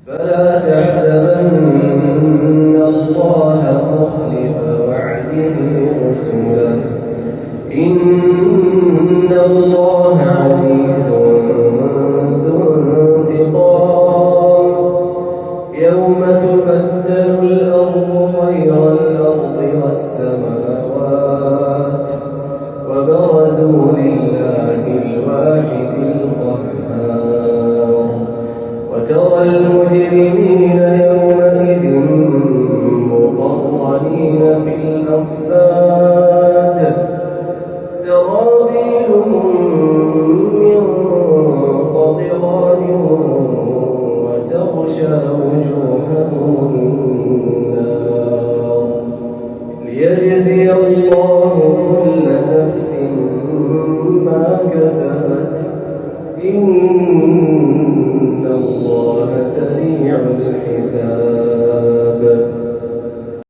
فلا تحسبن الله مخلف وعده رسله إن الله عزيز ذو انتقام يوم تبدل الأرض غير الأرض والسماوات وبرزوا لله الواحد القهار وترى المجرمين يومئذ مقرنين في الأصفاد سرابيلهم من قطران وتغشى